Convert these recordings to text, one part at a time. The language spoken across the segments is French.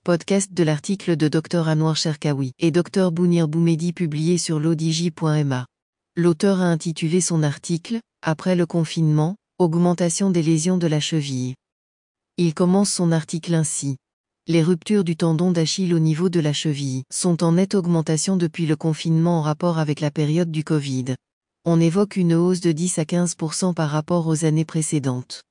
podcast de l'article de Dr Anouar Cherkaoui et Dr Bounir Boumehdi publié sur l'odj.ma. L'auteur a intitulé son article « Après le confinement, augmentation des lésions de la cheville ». Il commence son article ainsi. Les ruptures du tendon d'Achille au niveau de la cheville sont en nette augmentation depuis le confinement en rapport avec la période du Covid. On évoque une hausse de 10 à 15% par rapport aux années précédentes.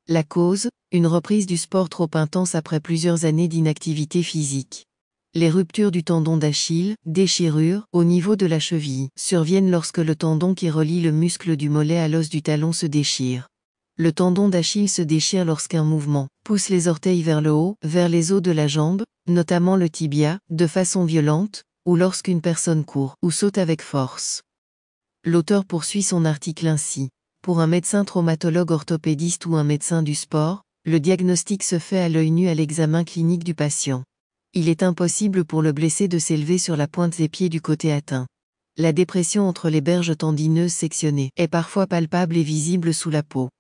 La cause, une reprise du sport trop intense après plusieurs années d'inactivité physique. Les ruptures du tendon d'Achille, déchirure, au niveau de la cheville, surviennent lorsque le tendon qui relie le muscle du mollet à l'os du talon se déchire. Le tendon d'Achille se déchire lorsqu'un mouvement pousse les orteils vers le haut, vers les os de la jambe, notamment le tibia, de façon violente, ou lorsqu'une personne court ou saute avec force. L'auteur poursuit son article ainsi. Pour un médecin traumatologue orthopédiste ou un médecin du sport, le diagnostic se fait à l'œil nu à l'examen clinique du patient. Il est impossible pour le blessé de s'élever sur la pointe des pieds du côté atteint. La dépression entre les berges tendineuses sectionnées est parfois palpable et visible sous la peau.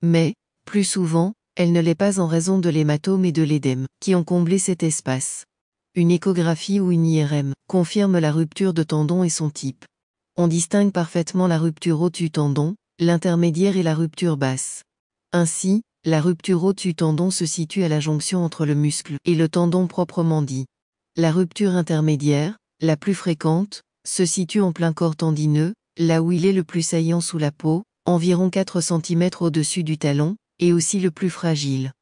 Mais, plus souvent, elle ne l'est pas en raison de l'hématome et de l'édème, qui ont comblé cet espace. Une échographie ou une IRM confirme la rupture de tendon et son type. On distingue parfaitement la rupture haute du tendon, l'intermédiaire et la rupture basse. Ainsi, la rupture haute du tendon se situe à la jonction entre le muscle et le tendon proprement dit. La rupture intermédiaire, la plus fréquente, se situe en plein corps tendineux, là où il est le plus saillant sous la peau, environ 4 cm au-dessus du talon, et aussi le plus fragile.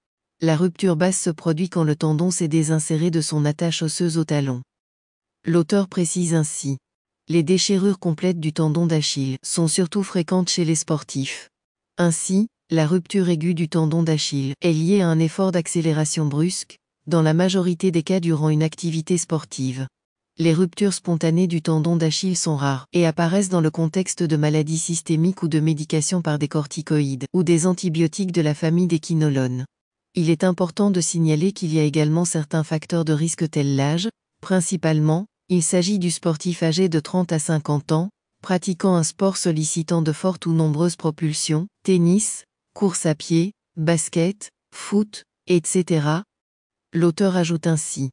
La rupture basse se produit quand le tendon s'est désinséré de son attache osseuse au talon. L'auteur précise ainsi. Les déchirures complètes du tendon d'Achille sont surtout fréquentes chez les sportifs. Ainsi, la rupture aiguë du tendon d'Achille est liée à un effort d'accélération brusque, dans la majorité des cas durant une activité sportive. Les ruptures spontanées du tendon d'Achille sont rares et apparaissent dans le contexte de maladies systémiques ou de médication par des corticoïdes ou des antibiotiques de la famille des quinolones. Il est important de signaler qu'il y a également certains facteurs de risque tels l'âge, principalement, il s'agit du sportif âgé de 30 à 50 ans, pratiquant un sport sollicitant de fortes ou nombreuses propulsions, tennis, course à pied, basket, foot, etc. L'auteur ajoute ainsi.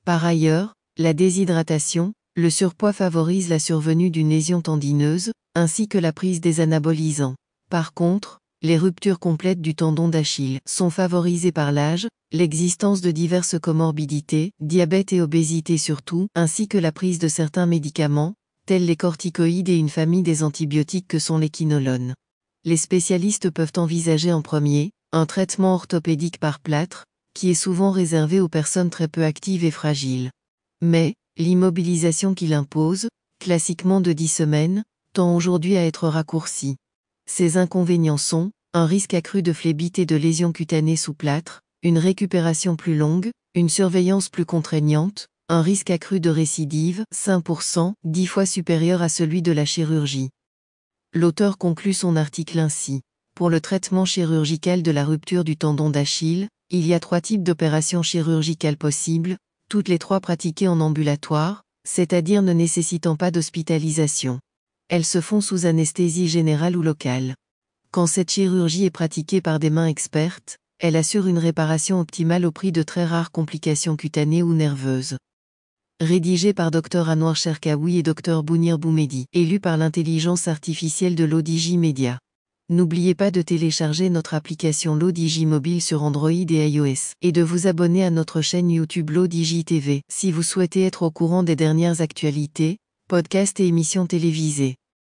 Par ailleurs, la déshydratation, le surpoids favorise la survenue d'une lésion tendineuse, ainsi que la prise des anabolisants. Par contre, les ruptures complètes du tendon d'Achille sont favorisées par l'âge, l'existence de diverses comorbidités, diabète et obésité surtout, ainsi que la prise de certains médicaments, tels les corticoïdes et une famille des antibiotiques que sont les quinolones. Les spécialistes peuvent envisager en premier, un traitement orthopédique par plâtre, qui est souvent réservé aux personnes très peu actives et fragiles. Mais, l'immobilisation qu'il impose, classiquement de 10 semaines, tend aujourd'hui à être raccourcie. Ces inconvénients sont, un risque accru de phlébite et de lésions cutanées sous plâtre, une récupération plus longue, une surveillance plus contraignante, un risque accru de récidive, 5%, 10 fois supérieur à celui de la chirurgie. L'auteur conclut son article ainsi. Pour le traitement chirurgical de la rupture du tendon d'Achille, il y a 3 types d'opérations chirurgicales possibles, toutes les 3 pratiquées en ambulatoire, c'est-à-dire ne nécessitant pas d'hospitalisation. Elles se font sous anesthésie générale ou locale. Quand cette chirurgie est pratiquée par des mains expertes, elle assure une réparation optimale au prix de très rares complications cutanées ou nerveuses. Rédigé par Dr Anouar Cherkaoui et Dr Bounir Boumehdi, et lu par l'intelligence artificielle de l'ODJ Media. N'oubliez pas de télécharger notre application l'ODJ Mobile sur Android et iOS, et de vous abonner à notre chaîne YouTube l'ODJ TV, si vous souhaitez être au courant des dernières actualités, podcasts et émissions télévisées.